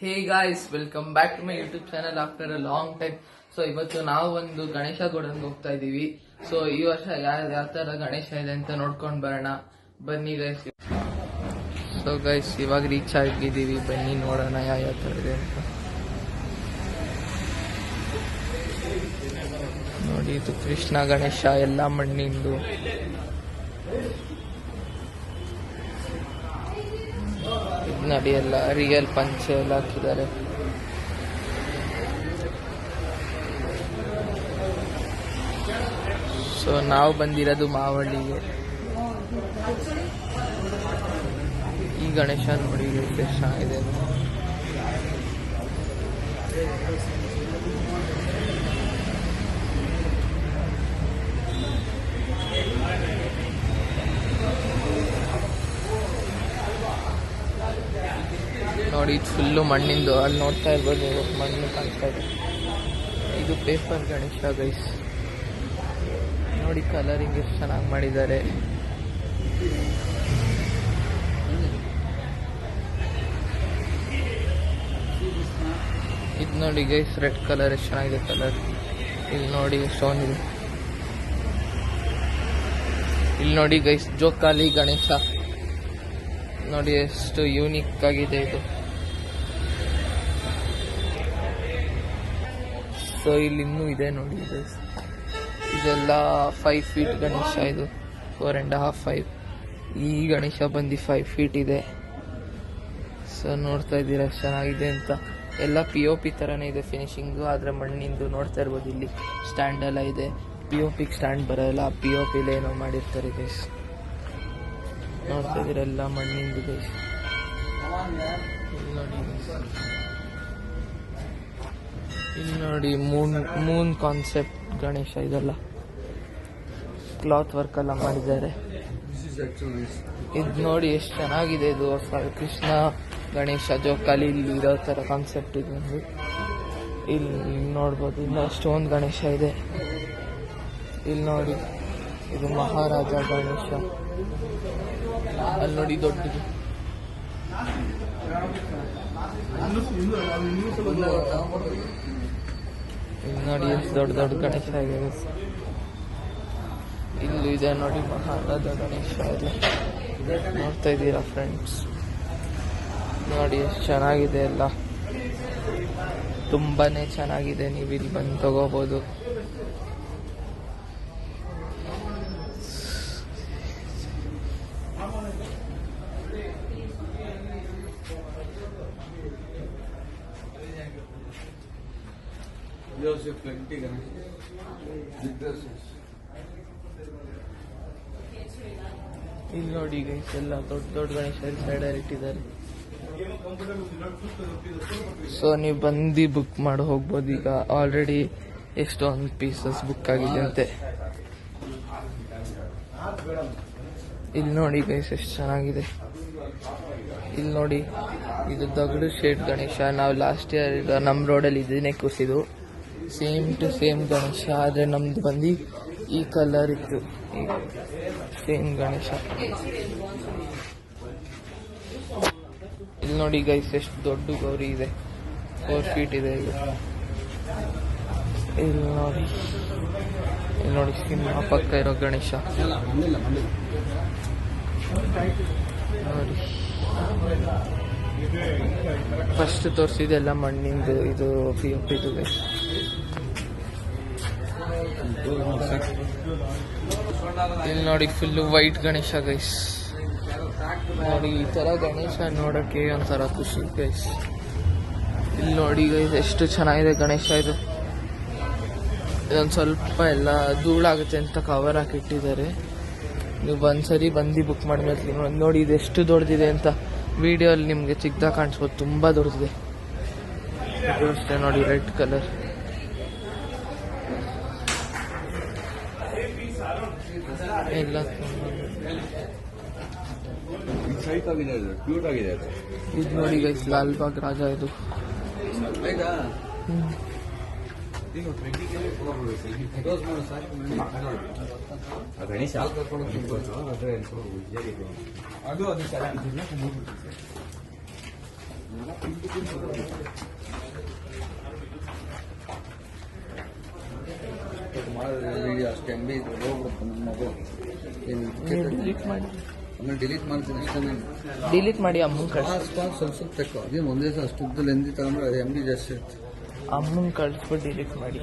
Hey guys, welcome back to my YouTube channel after a long time. So ಇವತ್ತು ನಾವು ಒಂದು ಗಣೇಶ ಗೋಡನ್ಗೆ ಹೋಗ್ತಾ ಇದೀವಿ. ಸೊ ಈ ವರ್ಷ ಯಾವ ತರ ಗಣೇಶ ಇದೆ ಅಂತ ನೋಡ್ಕೊಂಡು ಬರೋಣ ಬನ್ನಿ ಗೈಸ್. ಸೊ ಗೈಸ್ ಇವಾಗ ರೀಚ್ ಆಗಿದ್ದೀವಿ, ಬನ್ನಿ ನೋಡೋಣ ಯಾವ ತರ ಇದೆ ಅಂತ. ನೋಡಿ, ಇದು ಕೃಷ್ಣ ಗಣೇಶ ಎಲ್ಲ ಮಣ್ಣಿಂದು. ಇದು ನೋಡಿ, ಎಲ್ಲ ರಿಯಲ್ ಪಂಚೆ ಎಲ್ಲ ಹಾಕಿದ್ದಾರೆ. ಸೊ ನಾವು ಬಂದಿರೋದು ಮಾವಳ್ಳಿಗೆ. ಈ ಗಣೇಶ ನೋಡಿ ಎಷ್ಟು ಚೆನ್ನಾಗಿದೆ. ನೋಡಿ, ಇದು ಫುಲ್ಲು ಮಣ್ಣಿಂದು. ಅಲ್ಲಿ ನೋಡ್ತಾ ಇರ್ಬೋದು, ಮಣ್ಣು ಕಾಣಿಸ್ತಾ ಇದೆ. ಇದು ಪೇಪರ್ ಗಣೇಶ ಗೈಸ್. ನೋಡಿ ಕಲರಿಂಗ್ ಎಷ್ಟು ಚೆನ್ನಾಗಿ ಮಾಡಿದ್ದಾರೆ. ಇದು ನೋಡಿ ಗೈಸ್, ರೆಡ್ ಕಲರ್ ಎಷ್ಟು ಚೆನ್ನಾಗಿದೆ ಕಲರ್. ಇಲ್ಲಿ ನೋಡಿ ಸ್ಟೋನ್ ಇದೆ. ಇಲ್ಲಿ ನೋಡಿ ಗೈಸ್, ಜೋಕಾಲಿ ಗಣೇಶ ನೋಡಿ ಎಷ್ಟು ಯೂನಿಕ್ ಆಗಿದೆ ಇದು. ಸೊ ಇಲ್ಲಿ ಇನ್ನೂ ಇದೆ ನೋಡಿ ಗೈಸ್. ಇದೆಲ್ಲ 5 ಫೀಟ್ ಗಣೇಶ. ಇದು 4.5 5. ಈ ಗಣೇಶ ಬಂದು 5 ಫೀಟ್ ಇದೆ. ಸೊ ನೋಡ್ತಾ ಇದ್ದೀರಾ ಚೆನ್ನಾಗಿದೆ ಅಂತ. ಎಲ್ಲ POP ಥರನೇ ಇದೆ ಫಿನಿಶಿಂಗು, ಆದರೆ ಮಣ್ಣಿಂದು. ನೋಡ್ತಾ ಇರ್ಬೋದು, ಇಲ್ಲಿ ಸ್ಟ್ಯಾಂಡ್ ಎಲ್ಲ ಇದೆ. POPಗೆ ಸ್ಟ್ಯಾಂಡ್ ಬರೋಲ್ಲ, POPಲೇ ಏನೋ ಮಾಡಿರ್ತಾರೆ ಗೈಸ್. ನೋಡ್ತಾ ಇದ್ದೀರ ಎಲ್ಲ ಮಣ್ಣಿಂದು ಗೈಸ್. ಇಲ್ಲಿ ನೋಡಿ ಮೂನ್ ಕಾನ್ಸೆಪ್ಟ್ ಗಣೇಶ. ಇದೆಲ್ಲ ಕ್ಲಾತ್ ವರ್ಕ್ ಎಲ್ಲ ಮಾಡಿದ್ದಾರೆ. ಇದು ನೋಡಿ ಎಷ್ಟು ಚೆನ್ನಾಗಿದೆ. ಇದು ಕೃಷ್ಣ ಗಣೇಶ ಜೋಕಾಲಿ ಇಲ್ಲಿ ಇರೋ ಥರ ಕಾನ್ಸೆಪ್ಟ್ ಇದೆ. ಇಲ್ಲಿ ನೋಡ್ಬೋದು, ಇನ್ನು ಸ್ಟೋನ್ ಗಣೇಶ ಇದೆ. ಇಲ್ಲಿ ನೋಡಿ, ಇದು ಮಹಾರಾಜ ಗಣೇಶ. ಅಲ್ಲಿ ನೋಡಿ ದೊಡ್ಡದು. ಇಲ್ಲಿ ನೋಡಿ ಎಷ್ಟು ದೊಡ್ಡ ಗಣೇಶ ಇದೆ. ಇಲ್ಲೂ ಇದೆ ನೋಡಿ ಮಹಾರಾಜ ಗಣೇಶ. ಇದೆ ನೋಡ್ತಾ ಇದ್ದೀರಾ ಫ್ರೆಂಡ್ಸ್. ನೋಡಿ ಎಷ್ಟು ಚೆನ್ನಾಗಿದೆ ಎಲ್ಲ, ತುಂಬಾನೇ ಚೆನ್ನಾಗಿದೆ. ನೀವು ಇಲ್ಲಿ ಬಂದು ತಗೋಬಹುದು. ಇಲ್ಲಿ ನೋಡಿ ಗೈಸ್, ಎಲ್ಲ ದೊಡ್ಡ ಗಣೇಶ ಸೈಡಲ್ಲಿ ಇಟ್ಟಿದ್ದಾರೆ. ಸೊ ನೀವು ಬಂದು ಬುಕ್ ಮಾಡಿ ಹೋಗ್ಬೋದು. ಈಗ ಆಲ್ರೆಡಿ ಎಷ್ಟೊಂದು ಪೀಸಸ್ ಬುಕ್ ಆಗಿದೆ ಅಂತೆ. ಇಲ್ಲಿ ನೋಡಿ ಗೈಸ್ ಎಷ್ಟು ಚೆನ್ನಾಗಿದೆ. ಇಲ್ಲಿ ನೋಡಿ, ಇದು ದಗಡು ಶೇಡ್ ಗಣೇಶ. ನಾವು ಲಾಸ್ಟ್ ಇಯರ್ ಈಗ ನಮ್ಮ ರೋಡಲ್ಲಿ ಇದನ್ನೇ ಕೂರಿಸಿದ್ದು. ಸೇಮ್ ಟು ಸೇಮ್ ಗಣೇಶ, ಆದರೆ ನಮ್ದು ಬಂದು ಈ ಕಲರ್ ಇತ್ತು. ಸೇಮ್ ಗಣೇಶ. ಇಲ್ಲಿ ನೋಡಿ ಗೈಸ್ ಎಷ್ಟು ದೊಡ್ಡ ಗೌರಿ ಇದೆ. 4 ಫೀಟ್ ಇದೆ ಇದು. ಇಲ್ಲಿ ನೋಡಿ ಸಿಂಹ ಪಕ್ಕ ಇರೋ ಗಣೇಶ ನೋಡಿ. ಫಸ್ಟ್ ತೋರಿಸಿದೆಲ್ಲ ಮಣ್ಣಿಂದು, ಇದು POP ಇದು. ಇಲ್ಲಿ ನೋಡಿ ಫುಲ್ ವೈಟ್ ಗಣೇಶ ಗೈಸ್. ನೋಡಿ ಈ ತರ ಗಣೇಶ ನೋಡಕ್ಕೆ ಒಂಥರ ಖುಷಿ ಗೈಸ್. ಇಲ್ಲಿ ನೋಡಿ ಗೈಸ್ ಎಷ್ಟು ಚೆನ್ನಾಗಿದೆ ಗಣೇಶ. ಇದೊಂದು ಸ್ವಲ್ಪ ಎಲ್ಲ ಧೂಳಾಗುತ್ತೆ ಅಂತ ಕವರ್ ಹಾಕಿಟ್ಟಿದ್ದಾರೆ. ನೀವು ಒಂದ್ಸರಿ ಬಂದು ಬುಕ್ ಮಾಡಿದ್ಮೇಲೆ ನೋಡಿ ಇದು ಎಷ್ಟು ದೊಡ್ಡದಿದೆ ಅಂತ. ವಿಡಿಯೋ ಅಲ್ಲಿ ನಿಮಗೆ ಚಿಕ್ಕದಾಗ ಕಾಣಿಸ್ಬೋದು, ತುಂಬ ದೊಡ್ಡದಿದೆ. ಇದು ಅಷ್ಟೇ ನೋಡಿ, ರೆಡ್ ಕಲರ್. ಎಲ್ಲ ಇದು ನೋಡಿ ಗೈಸ್, ಲಾಲ್ಬಾಗ್ ರಾಜ ಇದು. ಗಣೇಶ ಮಾಡಿದ್ರೆ ಅಷ್ಟು ಎಮ್ ಬಿ ಹೋಗ್ಬಿಡುತ್ತೆ ನಮ್ಮ ಮೊಬೈಲ್ ಡಿಲೀಟ್ ಮಾಡಿ ಆಮೇಲೆ ಡಿಲೀಟ್ ಮಾಡ್ತೀನಿ ಅಷ್ಟೇ. ಡಿಲೀಟ್ ಮಾಡಿ ಅಮ್ಮಂಗೆ ಕಳಿಸಿ. ಸ್ವಲ್ಪ ಸ್ವಲ್ಪ ತೆಕ್ಕೋ ಅದೇನು ಒಂದೇ ಸಲ ಅಷ್ಟು ಉದ್ದಲ್ಲಿ ಎಂದಿ ತಗೊಂಡ್ರೆ ಅದು ಎಮ್ ಬಿ ಜಾಸ್ತಿ ಇರುತ್ತೆ. ಅಮ್ಮಂಗೆ ಕಳಿಸ್ಬಿಟ್ಟು ಡಿಲೀಟ್ ಮಾಡಿ.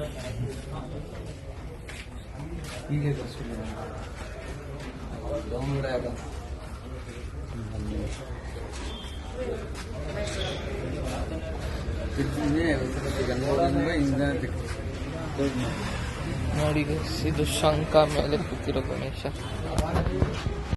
ಹೀಗೆ ಡೌನ್ಲೋಡ್ ಆಗ ನೋಡಿ guys, ಇದು ಶಂಖ ಮೇಲೆ ಕೂತಿರೋ ಗಣೇಶ.